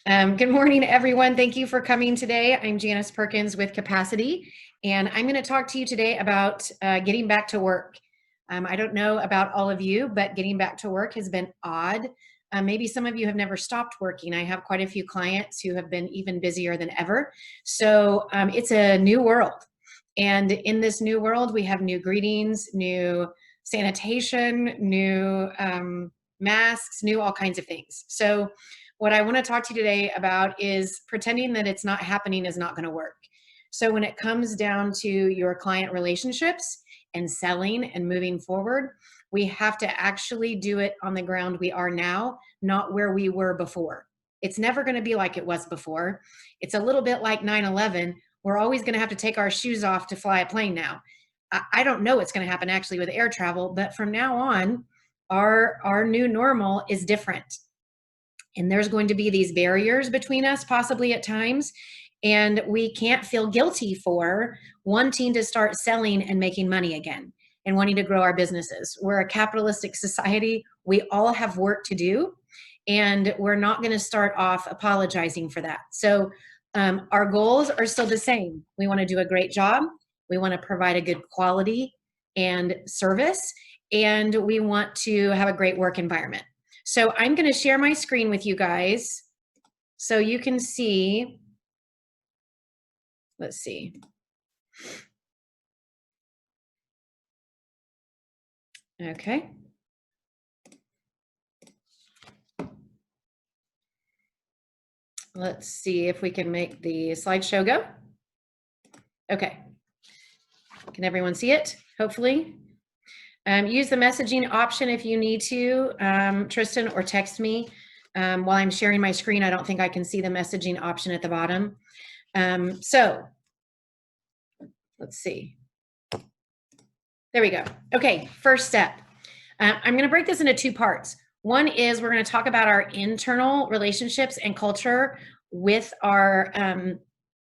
Good morning, everyone. Thank you for coming today. I'm Janice Perkins with Capacity, and I'm going to talk to you today about getting back to work. I don't know about all of you, but getting back to work has been odd. Maybe some of you have never stopped working. I have quite a few clients who have been even busier than ever. So it's a new world. And in this new world, we have new greetings, new sanitation, new masks, new all kinds of things. So what I want to talk to you today about is pretending that it's not happening is not going to work. So when it comes down to your client relationships and selling and moving forward, we have to actually do it on the ground we are now, not where we were before. It's never going to be like it was before. It's a little bit like 9/11. We're always going to have to take our shoes off to fly a plane now. I don't know what's going to happen actually with air travel, but from now on, our new normal is different. And there's going to be these barriers between us, possibly at times. And we can't feel guilty for wanting to start selling and making money again and wanting to grow our businesses. We're a capitalistic society. We all have work to do. And we're not going to start off apologizing for that. So our goals are still the same. We want to do a great job. We want to provide a good quality and service. And we want to have a great work environment. So I'm going to share my screen with you guys so you can see. Let's see. Okay. Let's see if we can make the slideshow go. Okay. Can everyone see it? Hopefully. Use the messaging option if you need to, Tristan, or text me. While I'm sharing my screen, I don't think I can see the messaging option at the bottom. So let's see. There we go. Okay, first step. I'm going to break this into two parts. One is we're going to talk about our internal relationships and culture with our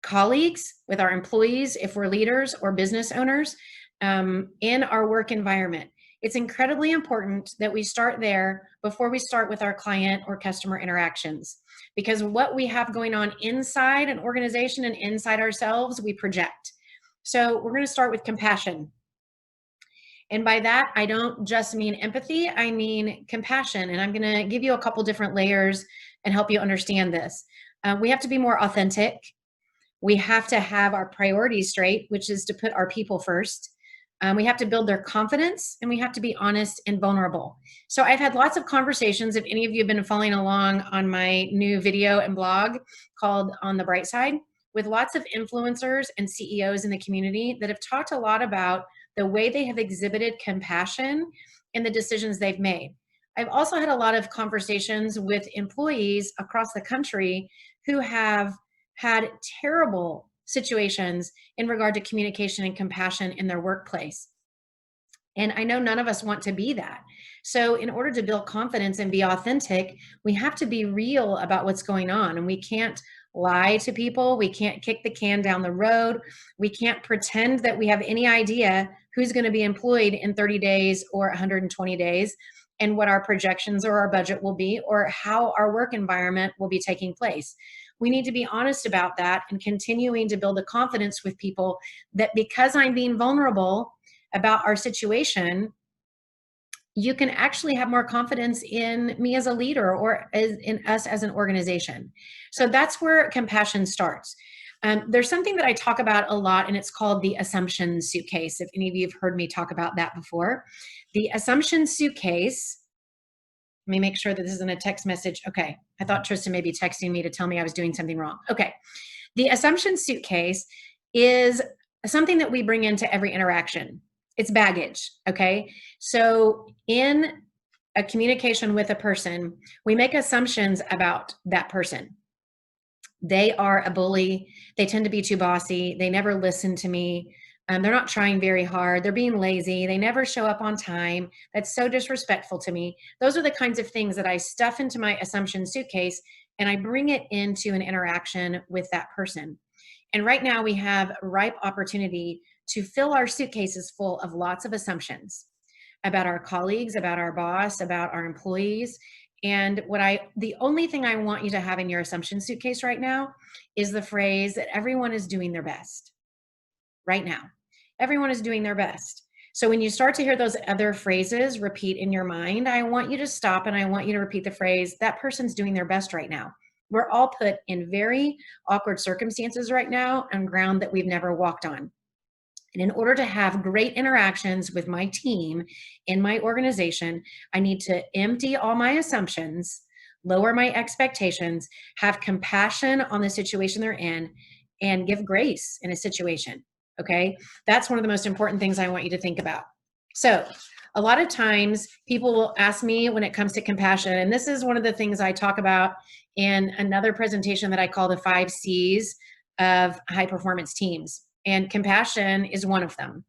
colleagues, with our employees, if we're leaders or business owners, in our work environment. It's incredibly important that we start there before we start with our client or customer interactions, because what we have going on inside an organization and inside ourselves, we project. So we're going to start with compassion. And by that, I don't just mean empathy, I mean compassion. And I'm going to give you a couple different layers and help you understand this. We have to be more authentic. We have to have our priorities straight, which is to put our people first. We have to build their confidence, and we have to be honest and vulnerable. So I've had lots of conversations, if any of you have been following along on my new video and blog called On the Bright Side, with lots of influencers and CEOs in the community that have talked a lot about the way they have exhibited compassion in the decisions they've made. I've also had a lot of conversations with employees across the country who have had terrible situations in regard to communication and compassion in their workplace. And I know none of us want to be that. So in order to build confidence and be authentic, we have to be real about what's going on. And we can't lie to people. We can't kick the can down the road. We can't pretend that we have any idea who's going to be employed in 30 days or 120 days and what our projections or our budget will be or how our work environment will be taking place. We need to be honest about that and continuing to build a confidence with people that because I'm being vulnerable about our situation, you can actually have more confidence in me as a leader or in us as an organization. So that's where compassion starts. There's something that I talk about a lot, and it's called the assumption suitcase. If any of you have heard me talk about that before. The assumption suitcase, let me make sure that this isn't a text message. Okay, I thought Tristan may be texting me to tell me I was doing something wrong. Okay, the assumption suitcase is something that we bring into every interaction. It's baggage, okay? So in a communication with a person, we make assumptions about that person. They are a bully. They tend to be too bossy. They never listen to me. They're not trying very hard. They're being lazy. They never show up on time. That's so disrespectful to me. Those are the kinds of things that I stuff into my assumption suitcase, and I bring it into an interaction with that person. And right now we have ripe opportunity to fill our suitcases full of lots of assumptions about our colleagues, about our boss, about our employees. And the only thing I want you to have in your assumption suitcase right now is the phrase that everyone is doing their best right now. Everyone is doing their best. So when you start to hear those other phrases repeat in your mind, I want you to stop and I want you to repeat the phrase, that person's doing their best right now. We're all put in very awkward circumstances right now on ground that we've never walked on. And in order to have great interactions with my team in my organization, I need to empty all my assumptions, lower my expectations, have compassion on the situation they're in, and give grace in a situation. Okay. That's one of the most important things I want you to think about. So, a lot of times people will ask me when it comes to compassion, and this is one of the things I talk about in another presentation that I call the 5 C's of high performance teams. And compassion is one of them.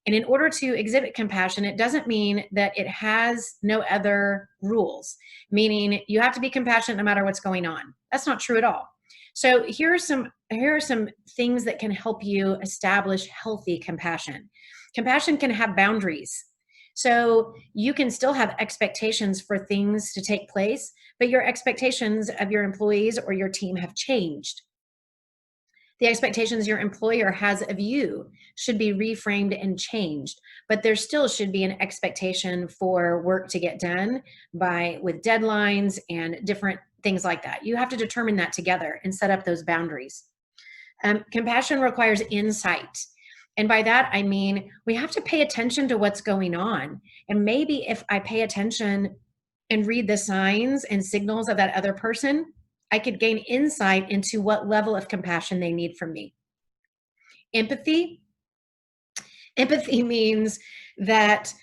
And in order to exhibit compassion, it doesn't mean that it has no other rules, meaning you have to be compassionate no matter what's going on. That's not true at all. So here are some things that can help you establish healthy compassion. Compassion can have boundaries. So you can still have expectations for things to take place, but your expectations of your employees or your team have changed. The expectations your employer has of you should be reframed and changed, but there still should be an expectation for work to get done with deadlines and different things like that. You have to determine that together and set up those boundaries. Compassion requires insight. And by that, I mean, we have to pay attention to what's going on. And maybe if I pay attention and read the signs and signals of that other person, I could gain insight into what level of compassion they need from me. Empathy. Empathy means that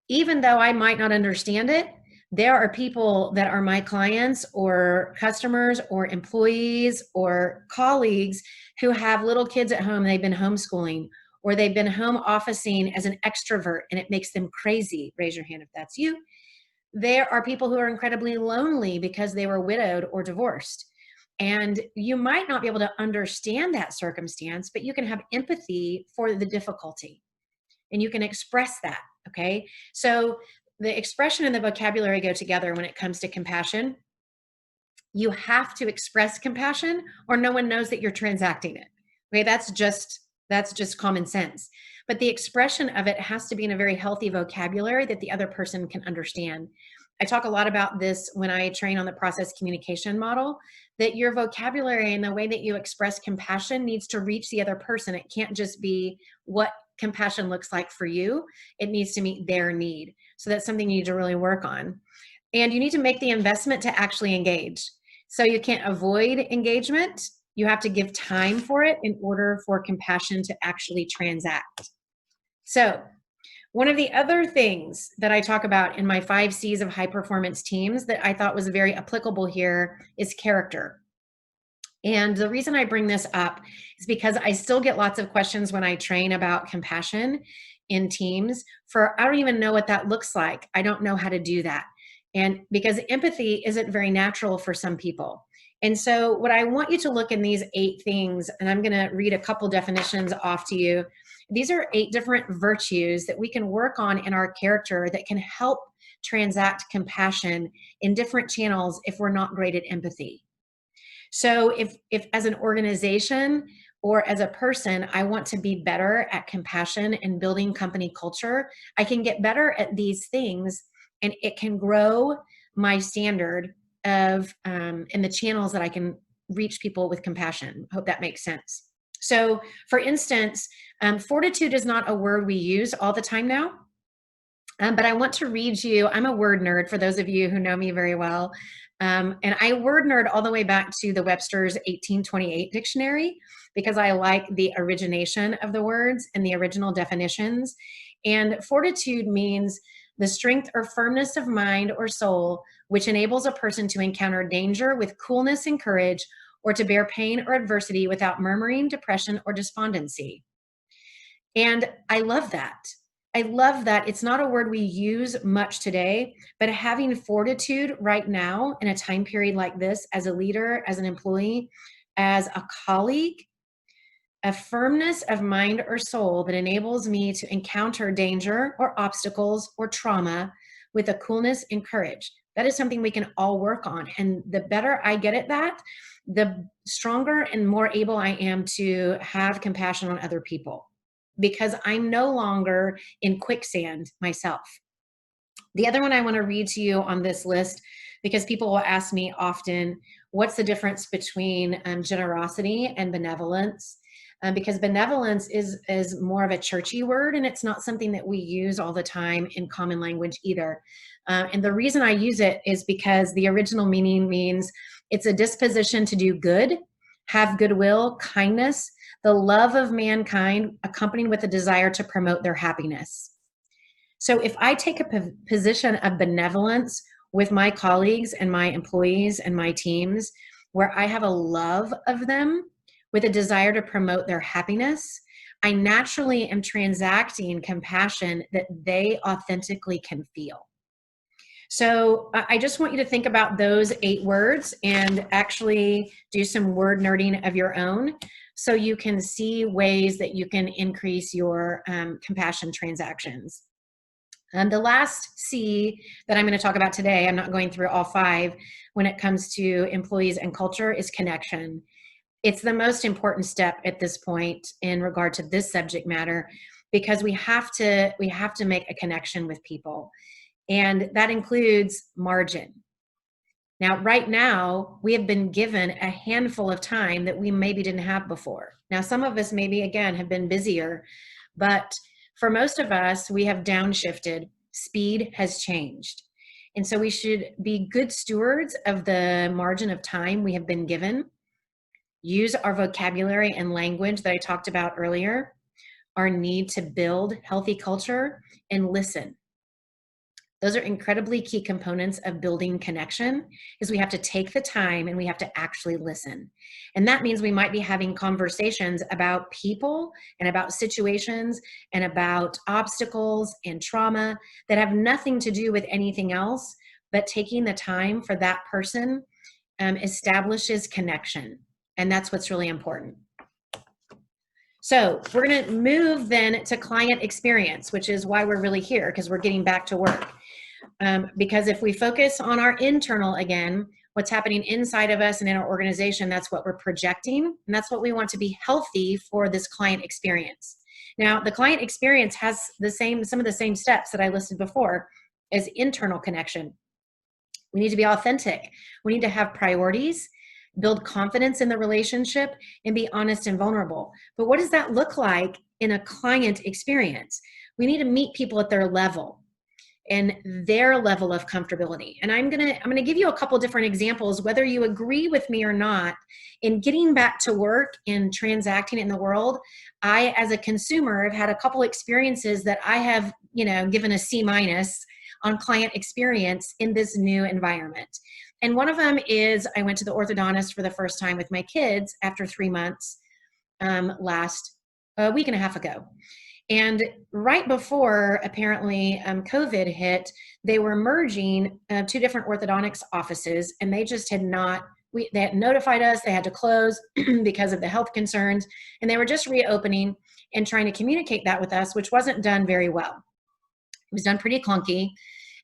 even though I might not understand it, there are people that are my clients or customers or employees or colleagues who have little kids at home. They've been homeschooling or they've been home officing as an extrovert and it makes them crazy. Raise your hand if that's you. There are people who are incredibly lonely because they were widowed or divorced. And you might not be able to understand that circumstance, but you can have empathy for the difficulty and you can express that. Okay. So the expression and the vocabulary go together when it comes to compassion. You have to express compassion or no one knows that you're transacting it. Okay. That's just common sense. But the expression of it has to be in a very healthy vocabulary that the other person can understand. I talk a lot about this when I train on the process communication model, that your vocabulary and the way that you express compassion needs to reach the other person. It can't just be what compassion looks like for you. It needs to meet their need. So that's something you need to really work on. And you need to make the investment to actually engage. So you can't avoid engagement. You have to give time for it in order for compassion to actually transact. So one of the other things that I talk about in my 5 C's of high performance teams that I thought was very applicable here is character. And the reason I bring this up is because I still get lots of questions when I train about compassion in teams I don't even know what that looks like. I don't know how to do that. And because empathy isn't very natural for some people. And so what I want you to look in these 8 things, and I'm going to read a couple definitions off to you. These are 8 different virtues that we can work on in our character that can help transact compassion in different channels if we're not great at empathy. So if as an organization or as a person, I want to be better at compassion and building company culture, I can get better at these things and it can grow my standard of in the channels that I can reach people with compassion. Hope that makes sense. So for instance, fortitude is not a word we use all the time now, but I want to read you, I'm a word nerd for those of you who know me very well. And I word nerd all the way back to the Webster's 1828 dictionary because I like the origination of the words and the original definitions. And fortitude means the strength or firmness of mind or soul which enables a person to encounter danger with coolness and courage or to bear pain or adversity without murmuring, depression, or despondency. And I love that. I love that it's not a word we use much today, but having fortitude right now in a time period like this, as a leader, as an employee, as a colleague, a firmness of mind or soul that enables me to encounter danger or obstacles or trauma with a coolness and courage. That is something we can all work on. And the better I get at that, the stronger and more able I am to have compassion on other people, because I'm no longer in quicksand myself. The other one I want to read to you on this list, because people will ask me often, what's the difference between generosity and benevolence? Because benevolence is more of a churchy word, and it's not something that we use all the time in common language either. And the reason I use it is because the original meaning means it's a disposition to do good, have goodwill, kindness, the love of mankind, accompanied with a desire to promote their happiness. So if I take a position of benevolence with my colleagues and my employees and my teams, where I have a love of them with a desire to promote their happiness, I naturally am transacting compassion that they authentically can feel. So I just want you to think about those 8 words and actually do some word nerding of your own, so you can see ways that you can increase your compassion transactions. The last C that I'm going to talk about today, I'm not going through all 5 when it comes to employees and culture, is connection. It's the most important step at this point in regard to this subject matter, because we have to make a connection with people. And that includes margin. Now, right now, we have been given a handful of time that we maybe didn't have before. Now, some of us maybe, again, have been busier, but for most of us, we have downshifted. Speed has changed. And so we should be good stewards of the margin of time we have been given. Use our vocabulary and language that I talked about earlier, our need to build healthy culture, and listen. Those are incredibly key components of building connection, is we have to take the time and we have to actually listen. And that means we might be having conversations about people and about situations and about obstacles and trauma that have nothing to do with anything else, but taking the time for that person establishes connection. And that's what's really important. So we're going to move then to client experience, which is why we're really here, because we're getting back to work. Because if we focus on our internal again, what's happening inside of us and in our organization, that's what we're projecting, and that's what we want to be healthy for this client experience. Now, the client experience has some of the same steps that I listed before as internal connection. We need to be authentic. We need to have priorities, build confidence in the relationship, and be honest and vulnerable. But what does that look like in a client experience? We need to meet people at their level and their level of comfortability. And I'm gonna give you a couple different examples, whether you agree with me or not. In getting back to work and transacting in the world, I, as a consumer, have had a couple experiences that I have, given a C- on client experience in this new environment. And one of them is I went to the orthodontist for the first time with my kids after 3 months last week and a half ago. And right before, apparently, COVID hit, they were merging 2 different orthodontics offices, and they just had not, they had notified us they had to close because of the health concerns, and they were just reopening and trying to communicate that with us, which wasn't done very well. It was done pretty clunky.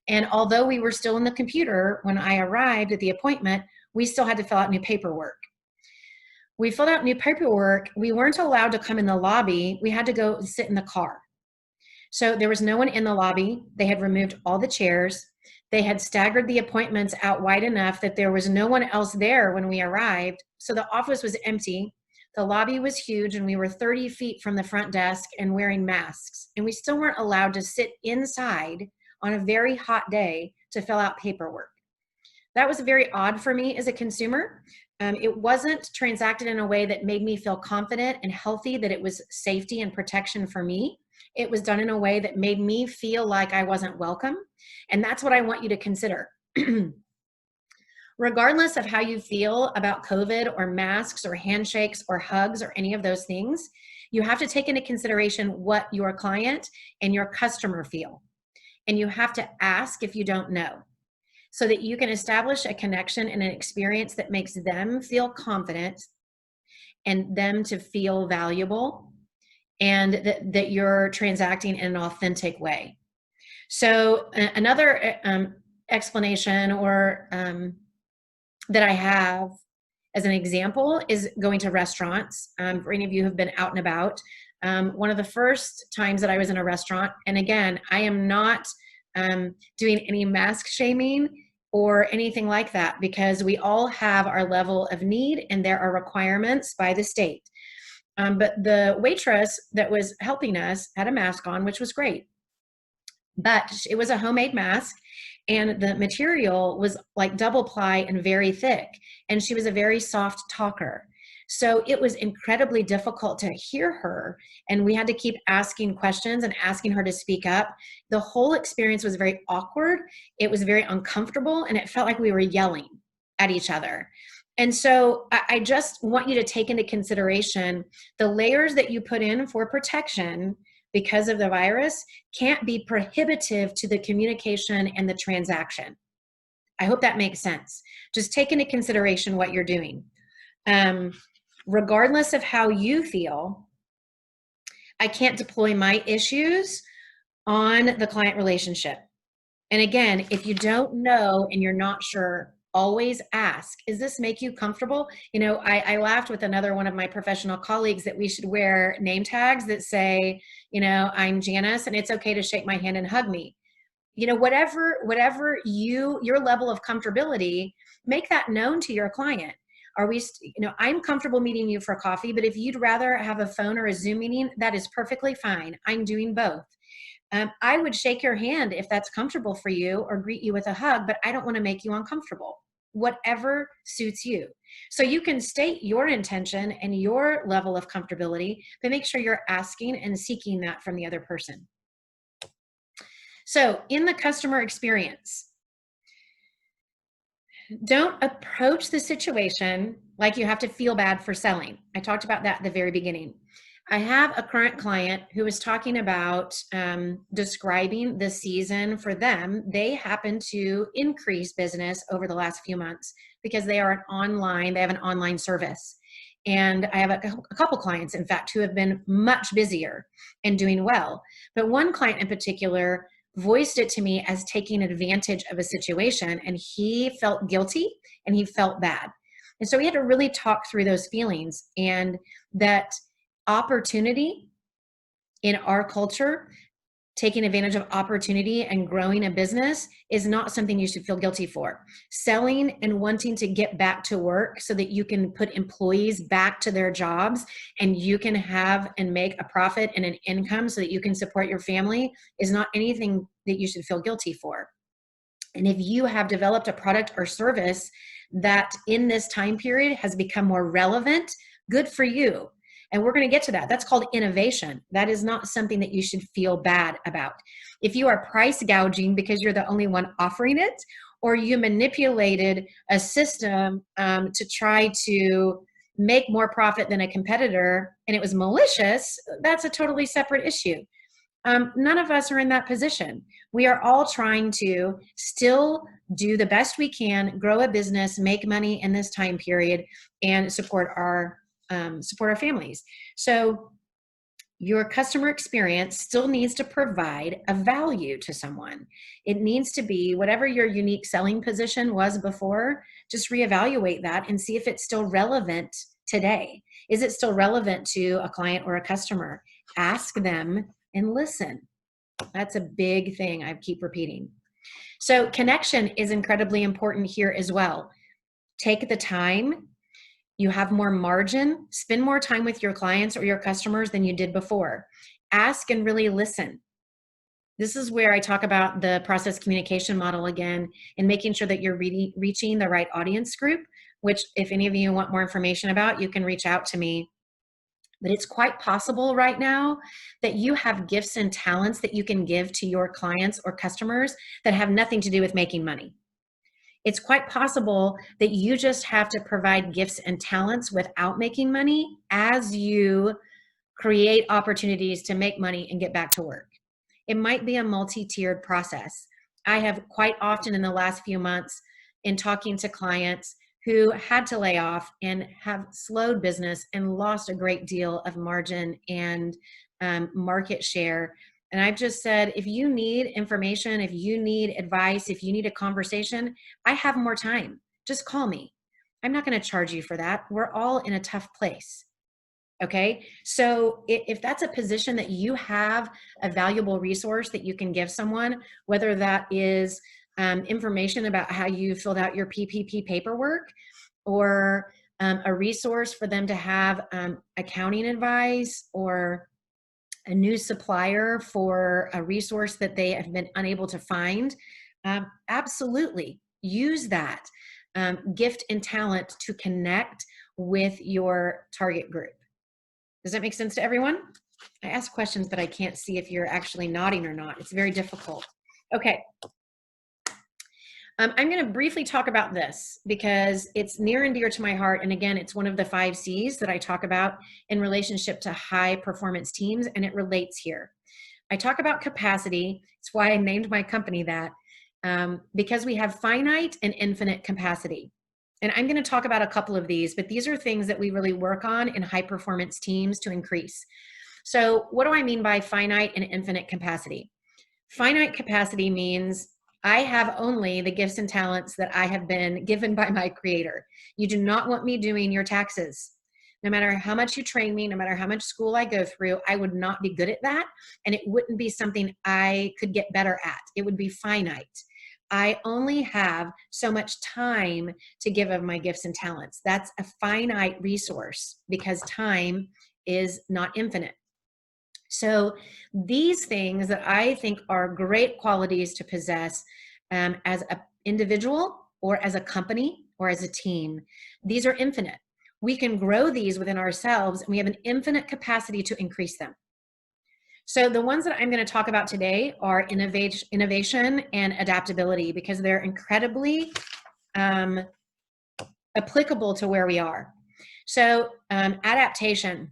And although we were still in the computer when I arrived at the appointment, we still had to fill out new paperwork. We filled out new paperwork. We weren't allowed to come in the lobby. We had to go sit in the car. So there was no one in the lobby. They had removed all the chairs. They had staggered the appointments out wide enough that there was no one else there when we arrived. So the office was empty. The lobby was huge, and we were 30 feet from the front desk and wearing masks. And we still weren't allowed to sit inside on a very hot day to fill out paperwork. That was very odd for me as a consumer. It wasn't transacted in a way that made me feel confident and healthy that it was safety and protection for me. It was done in a way that made me feel like I wasn't welcome. And that's what I want you to consider. Regardless of how you feel about COVID or masks or handshakes or hugs or any of those things, you have to take into consideration what your client and your customer feel. And you have to ask if you don't know, so that you can establish a connection and an experience that makes them feel confident and them to feel valuable, and that you're transacting in an authentic way. So another explanation or that I have as an example is going to restaurants. For any of you who have been out and about, one of the first times that I was in a restaurant, and again, I am not doing any mask shaming or anything like that, because we all have our level of need and there are requirements by the state. But the waitress that was helping us had a mask on, which was great. But it was a homemade mask, and the material was like double ply and very thick. And she was a very soft talker. So it was incredibly difficult to hear her. And we had to keep asking questions and asking her to speak up. The whole experience was very awkward. It was very uncomfortable, and it felt like we were yelling at each other. And so I just want you to take into consideration the layers that you put in for protection because of the virus can't be prohibitive to the communication and the transaction. I hope that makes sense. Just take into consideration what you're doing. Regardless of how you feel, I can't deploy my issues on the client relationship. And again, if you don't know and you're not sure, always ask, does this make you comfortable? You know, I laughed with another one of my professional colleagues that we should wear name tags that say, you know, I'm Janice and it's okay to shake my hand and hug me. You know, whatever your level of comfortability, make that known to your client. Are we, you know, I'm comfortable meeting you for coffee, but if you'd rather have a phone or a Zoom meeting, that is perfectly fine. I'm doing both. I would shake your hand if that's comfortable for you or greet you with a hug, but I don't want to make you uncomfortable. Whatever suits you. So you can state your intention and your level of comfortability, but make sure you're asking and seeking that from the other person. So in the customer experience, don't approach the situation like you have to feel bad for selling. I talked about that at the very beginning. I have a current client who was talking about describing the season for them. They happen to increase business over the last few months because they have an online service. And I have a couple clients, in fact, who have been much busier and doing well. But one client in particular voiced it to me as taking advantage of a situation, and he felt guilty and he felt bad. And so we had to really talk through those feelings, and that opportunity in our culture, taking advantage of opportunity and growing a business, is not something you should feel guilty for. Selling and wanting to get back to work so that you can put employees back to their jobs and you can have and make a profit and an income so that you can support your family is not anything that you should feel guilty for. And if you have developed a product or service that in this time period has become more relevant, good for you. And we're going to get to that. That's called innovation. That is not something that you should feel bad about. If you are price gouging because you're the only one offering it, or you manipulated a system to try to make more profit than a competitor and it was malicious, that's a totally separate issue. None of us are in that position. We are all trying to still do the best we can, grow a business, make money in this time period, and support our families. So your customer experience still needs to provide a value to someone. It needs to be whatever your unique selling position was before, just reevaluate that and see if it's still relevant today. Is it still relevant to a client or a customer? Ask them and listen. That's a big thing I keep repeating. So connection is incredibly important here as well. Take the time. You have more margin. Spend more time with your clients or your customers than you did before. Ask and really listen. This is where I talk about the process communication model again and making sure that you're reaching the right audience group, which if any of you want more information about, you can reach out to me. But it's quite possible right now that you have gifts and talents that you can give to your clients or customers that have nothing to do with making money. It's quite possible that you just have to provide gifts and talents without making money as you create opportunities to make money and get back to work. It might be a multi-tiered process. I have quite often in the last few months in talking to clients who had to lay off and have slowed business and lost a great deal of margin and market share And I've just said, if you need information, if you need advice, if you need a conversation, I have more time. Just call me. I'm not going to charge you for that. We're all in a tough place. Okay. So if that's a position that you have a valuable resource that you can give someone, whether that is information about how you filled out your PPP paperwork, or a resource for them to have accounting advice, or a new supplier for a resource that they have been unable to find, absolutely use that gift and talent to connect with your target group. Does that make sense to everyone? I ask questions, but I can't see if you're actually nodding or not. It's very difficult. Okay. I'm going to briefly talk about this because it's near and dear to my heart. And again, it's one of the 5 C's that I talk about in relationship to high performance teams, and it relates here. I talk about capacity. It's why I named my company that, because we have finite and infinite capacity. And I'm going to talk about a couple of these, but these are things that we really work on in high performance teams to increase. So what do I mean by finite and infinite capacity? Finite capacity means I have only the gifts and talents that I have been given by my creator. You do not want me doing your taxes. No matter how much you train me, no matter how much school I go through, I would not be good at that. And it wouldn't be something I could get better at. It would be finite. I only have so much time to give of my gifts and talents. That's a finite resource because time is not infinite. So these things that I think are great qualities to possess as an individual or as a company or as a team, these are infinite. We can grow these within ourselves, and we have an infinite capacity to increase them. So the ones that I'm going to talk about today are innovation and adaptability, because they're incredibly applicable to where we are. So adaptation.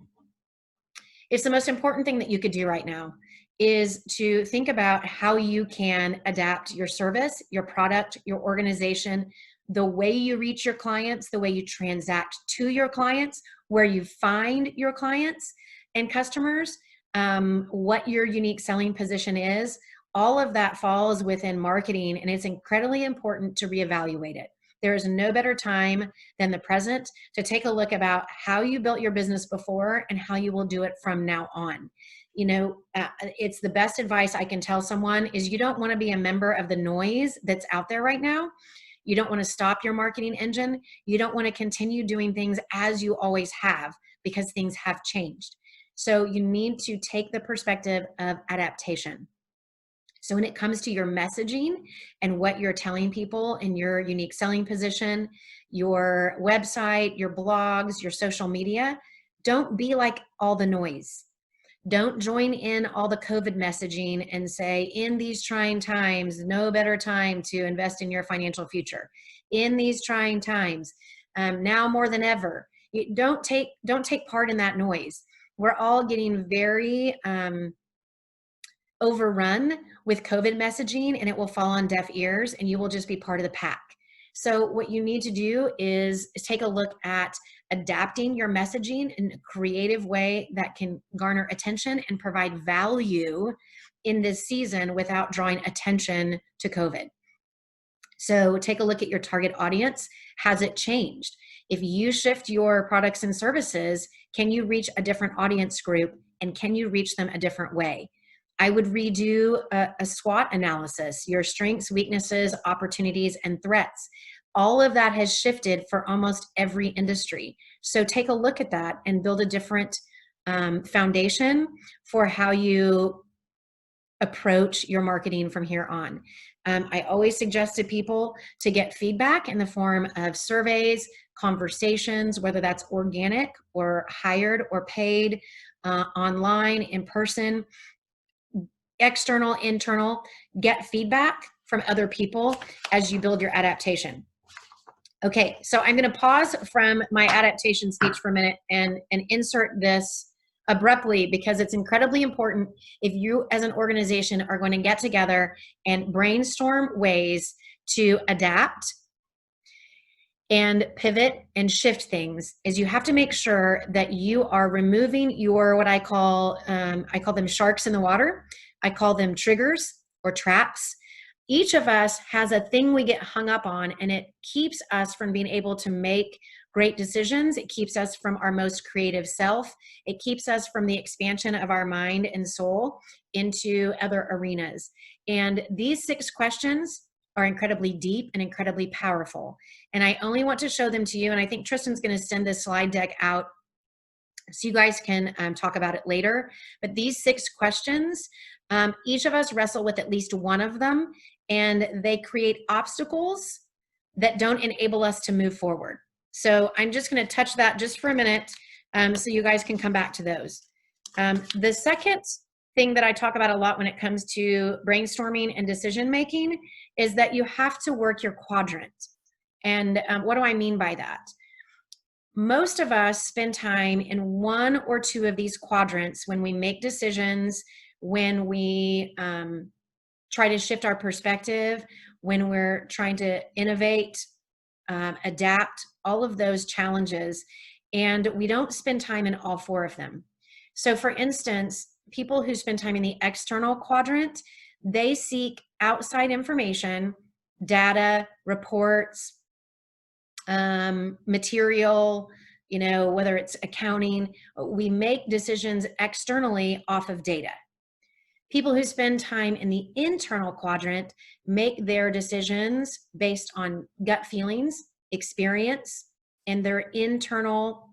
It's the most important thing that you could do right now, is to think about how you can adapt your service, your product, your organization, the way you reach your clients, the way you transact to your clients, where you find your clients and customers, what your unique selling position is. All of that falls within marketing, and it's incredibly important to reevaluate it. There is no better time than the present to take a look about how you built your business before and how you will do it from now on. You know, it's the best advice I can tell someone is you don't want to be a member of the noise that's out there right now. You don't want to stop your marketing engine. You don't want to continue doing things as you always have, because things have changed. So you need to take the perspective of adaptation. So when it comes to your messaging and what you're telling people in your unique selling position, your website, your blogs, your social media, don't be like all the noise. Don't join in all the COVID messaging and say, in these trying times, no better time to invest in your financial future. In these trying times, now more than ever. Don't take part in that noise. We're all getting very overrun with COVID messaging, and it will fall on deaf ears, and you will just be part of the pack. So what you need to do is take a look at adapting your messaging in a creative way that can garner attention and provide value in this season without drawing attention to COVID. So take a look at your target audience. Has it changed? If you shift your products and services, can you reach a different audience group, and can you reach them a different way? I would redo a SWOT analysis, your strengths, weaknesses, opportunities, and threats. All of that has shifted for almost every industry. So take a look at that and build a different foundation for how you approach your marketing from here on. I always suggest to people to get feedback in the form of surveys, conversations, whether that's organic or hired or paid, online, in person, external, internal. Get feedback from other people as you build your adaptation. Okay, so I'm going to pause from my adaptation speech for a minute and insert this abruptly, because it's incredibly important if you as an organization are going to get together and brainstorm ways to adapt and pivot and shift things, is you have to make sure that you are removing your, what I call them sharks in the water, I call them triggers or traps. Each of us has a thing we get hung up on, and it keeps us from being able to make great decisions. It keeps us from our most creative self. It keeps us from the expansion of our mind and soul into other arenas. And these 6 questions are incredibly deep and incredibly powerful. And I only want to show them to you. And I think Tristan's going to send this slide deck out so you guys can talk about it later. But these 6 questions, each of us wrestle with at least one of them, and they create obstacles that don't enable us to move forward. So I'm just going to touch that just for a minute so you guys can come back to those. The second thing that I talk about a lot when it comes to brainstorming and decision making is that you have to work your quadrant. And what do I mean by that? Most of us spend time in 1 or 2 of these quadrants when we make decisions, when we try to shift our perspective, when we're trying to innovate, adapt, all of those challenges, and we don't spend time in all 4 of them. So for instance, people who spend time in the external quadrant, they seek outside information, data, reports, material, whether it's accounting. We make decisions externally off of data. People who spend time in the internal quadrant make their decisions based on gut feelings, experience, and their internal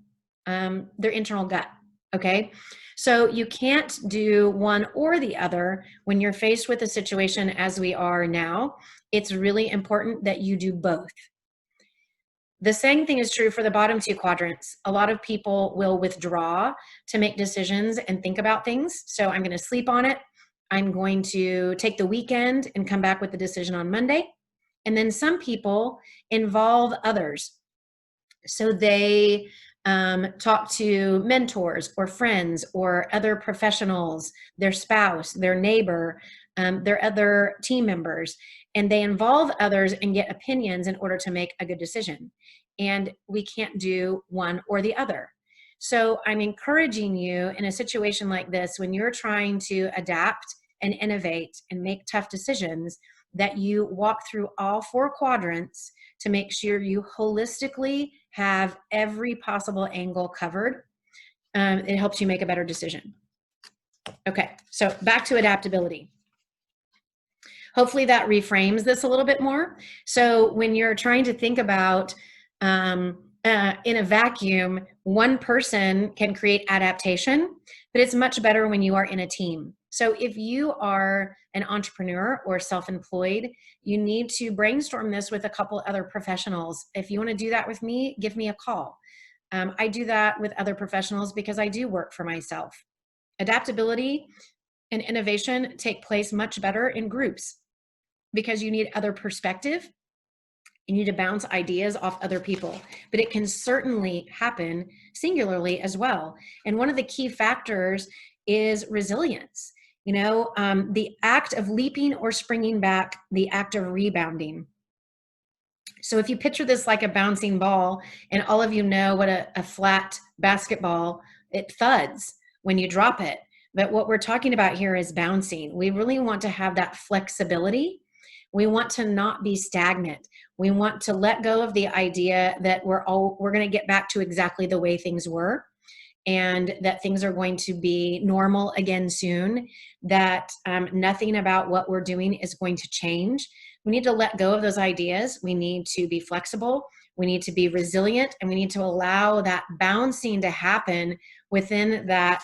gut. Okay, so you can't do one or the other when you're faced with a situation as we are now. It's really important that you do both. The same thing is true for the bottom 2 quadrants. A lot of people will withdraw to make decisions and think about things. So I'm going to sleep on it. I'm going to take the weekend and come back with the decision on Monday. And then some people involve others. So they talk to mentors or friends or other professionals, their spouse, their neighbor, their other team members, and they involve others and get opinions in order to make a good decision. And we can't do one or the other. So I'm encouraging you in a situation like this, when you're trying to adapt and innovate and make tough decisions, that you walk through all 4 quadrants to make sure you holistically have every possible angle covered. It helps you make a better decision. Okay, so back to adaptability. Hopefully that reframes this a little bit more. So when you're trying to think about in a vacuum, one person can create adaptation, but it's much better when you are in a team. So if you are an entrepreneur or self-employed, you need to brainstorm this with a couple other professionals. If you want to do that with me, give me a call. I do that with other professionals because I do work for myself. Adaptability and innovation take place much better in groups because you need other perspective. You need to bounce ideas off other people, but it can certainly happen singularly as well. And one of the key factors is resilience. The act of leaping or springing back, the act of rebounding. So if you picture this like a bouncing ball, and all of you know what a flat basketball, it thuds when you drop it. But what we're talking about here is bouncing. We really want to have that flexibility. We want to not be stagnant. We want to let go of the idea that we're going to get back to exactly the way things were, and that things are going to be normal again soon, that nothing about what we're doing is going to change. We need to let go of those ideas. We need to be flexible. We need to be resilient, and we need to allow that bouncing to happen within that,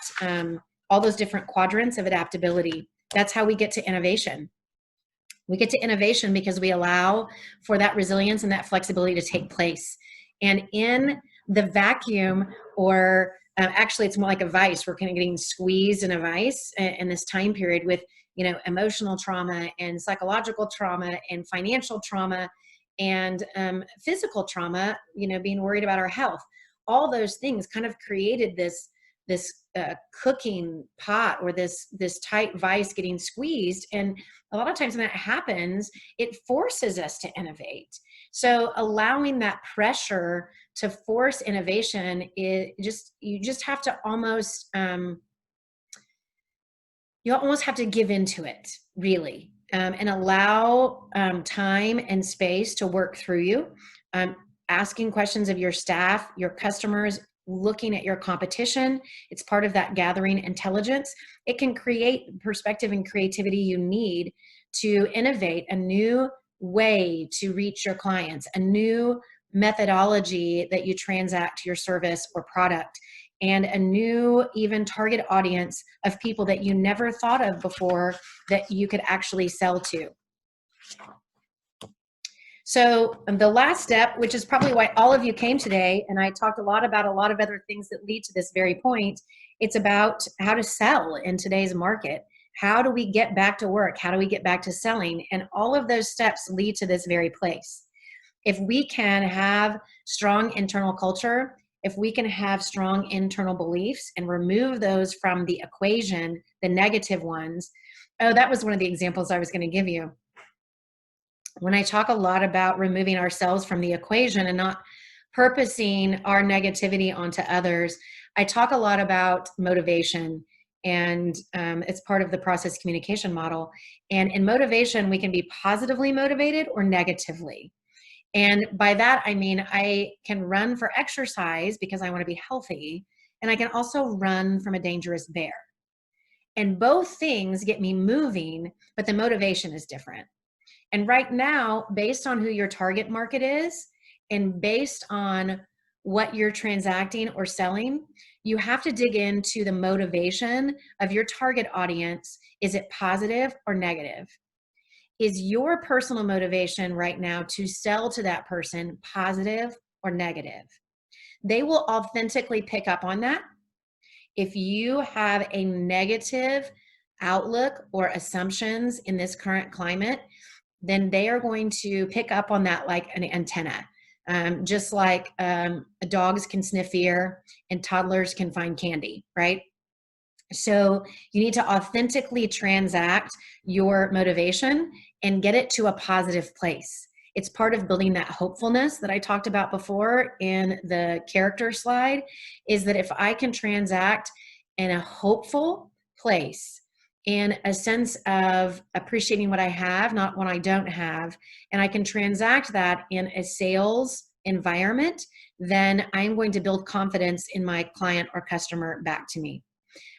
all those different quadrants of adaptability. That's how we get to innovation. We get to innovation because we allow for that resilience and that flexibility to take place. And in the vacuum, or actually it's more like a vice, we're kind of getting squeezed in a vice in this time period with, emotional trauma and psychological trauma and financial trauma and physical trauma, being worried about our health. All those things kind of created this cooking pot, or this tight vice getting squeezed. And a lot of times when that happens, it forces us to innovate. So allowing that pressure to force innovation, you just have to almost you almost have to give into it, really, and allow time and space to work through you. Asking questions of your staff, your customers, looking at your competition. It's part of that gathering intelligence. It can create perspective and creativity you need to innovate a new way to reach your clients, a new methodology that you transact your service or product, and a new even target audience of people that you never thought of before that you could actually sell to. So the last step, which is probably why all of you came today, and I talked a lot about a lot of other things that lead to this very point, it's about how to sell in today's market. How do we get back to work? How do we get back to selling? And all of those steps lead to this very place. If we can have strong internal culture, if we can have strong internal beliefs and remove those from the equation, the negative ones. Oh, that was one of the examples I was going to give you. When I talk a lot about removing ourselves from the equation and not purposing our negativity onto others, I talk a lot about motivation, and it's part of the process communication model. And in motivation, we can be positively motivated or negatively. And by that, I mean, I can run for exercise because I want to be healthy, and I can also run from a dangerous bear. And both things get me moving, but the motivation is different. And right now, based on who your target market is and based on what you're transacting or selling, you have to dig into the motivation of your target audience. Is it positive or negative? Is your personal motivation right now to sell to that person positive or negative? They will authentically pick up on that. If you have a negative outlook or assumptions in this current climate, then they are going to pick up on that like an antenna. Just like dogs can sniff fear and toddlers can find candy, right? So you need to authentically transact your motivation and get it to a positive place. It's part of building that hopefulness that I talked about before in the character slide, is that if I can transact in a hopeful place, in a sense of appreciating what I have, not what I don't have, and I can transact that in a sales environment, then I'm going to build confidence in my client or customer back to me.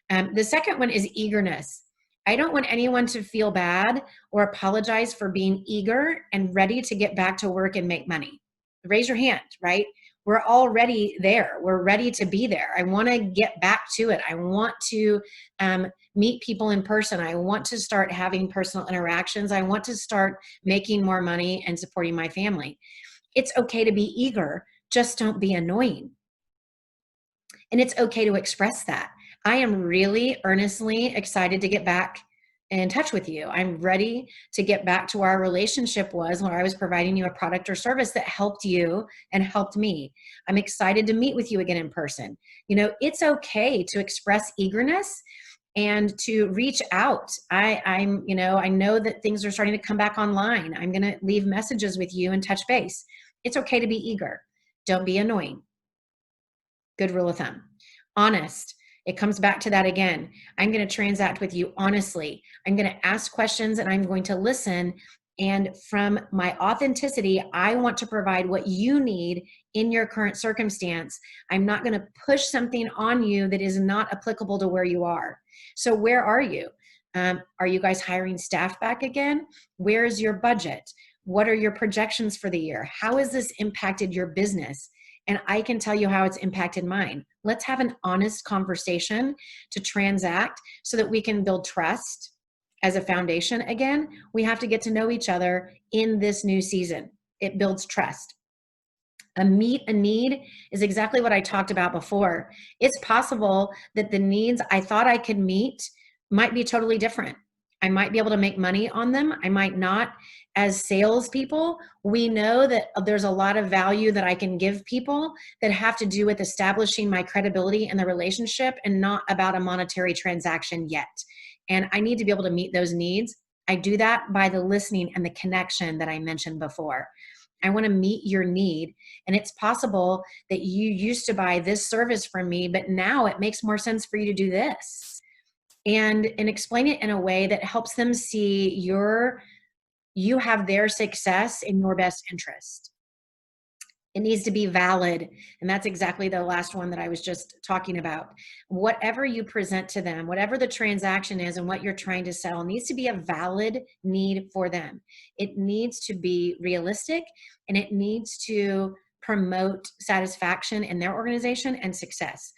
The second one is eagerness. I don't want anyone to feel bad or apologize for being eager and ready to get back to work and make money. Raise your hand, right? We're already there. We're ready to be there. I want to get back to it. I want to meet people in person. I want to start having personal interactions. I want to start making more money and supporting my family. It's okay to be eager. Just don't be annoying. And it's okay to express that. I am really earnestly excited to get back in touch with you. I'm ready to get back to where our relationship was when I was providing you a product or service that helped you and helped me. I'm excited to meet with you again in person. You know, it's okay to express eagerness and to reach out. I know that things are starting to come back online. I'm going to leave messages with you and touch base. It's okay to be eager. Don't be annoying. Good rule of thumb. Honest. It comes back to that again. I'm going to transact with you honestly. I'm going to ask questions and I'm going to listen. And from my authenticity, I want to provide what you need in your current circumstance. I'm not going to push something on you that is not applicable to where you are. So where are you? Are you guys hiring staff back again? Where is your budget? What are your projections for the year? How has this impacted your business? And I can tell you how it's impacted mine. Let's have an honest conversation to transact so that we can build trust as a foundation. Again, we have to get to know each other in this new season. It builds trust. A meet a need is exactly what I talked about before. It's possible that the needs I thought I could meet might be totally different. I might be able to make money on them. I might not. As salespeople, we know that there's a lot of value that I can give people that have to do with establishing my credibility in the relationship and not about a monetary transaction yet. And I need to be able to meet those needs. I do that by the listening and the connection that I mentioned before. I want to meet your need. And it's possible that you used to buy this service from me, but now it makes more sense for you to do this. and explain it in a way that helps them see you have their success in your best interest. It needs to be valid. And that's exactly the last one that I was just talking about. Whatever you present to them, whatever the transaction is and what you're trying to sell needs to be a valid need for them. It needs to be realistic, and it needs to promote satisfaction in their organization and success.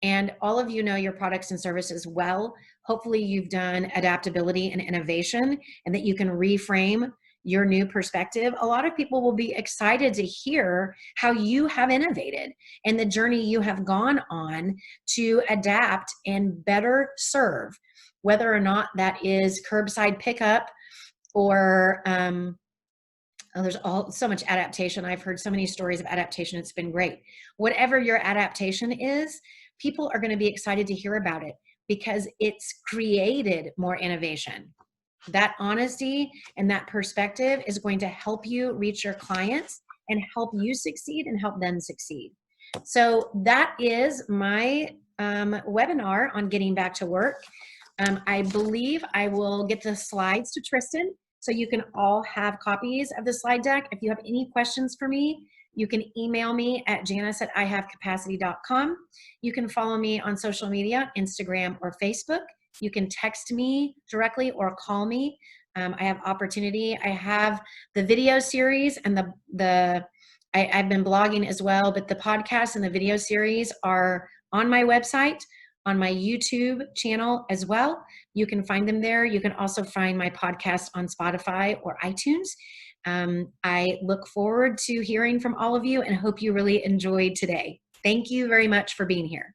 And all of you know your products and services well. Hopefully you've done adaptability and innovation, and that you can reframe your new perspective. A lot of people will be excited to hear how you have innovated and the journey you have gone on to adapt and better serve, whether or not that is curbside pickup or there's so much adaptation. I've heard so many stories of adaptation. It's been great. Whatever your adaptation is, people are going to be excited to hear about it because it's created more innovation. That honesty and that perspective is going to help you reach your clients and help you succeed and help them succeed. So that is my webinar on getting back to work. I believe I will get the slides to Tristan so you can all have copies of the slide deck. If you have any questions for me, you can email me at janice@ihavecapacity.com. You can follow me on social media, Instagram or Facebook. You can text me directly or call me. I have opportunity. I have the video series and I've been blogging as well, but the podcast and the video series are on my website, on my YouTube channel as well. You can find them there. You can also find my podcast on Spotify or iTunes. I look forward to hearing from all of you and hope you really enjoyed today. Thank you very much for being here.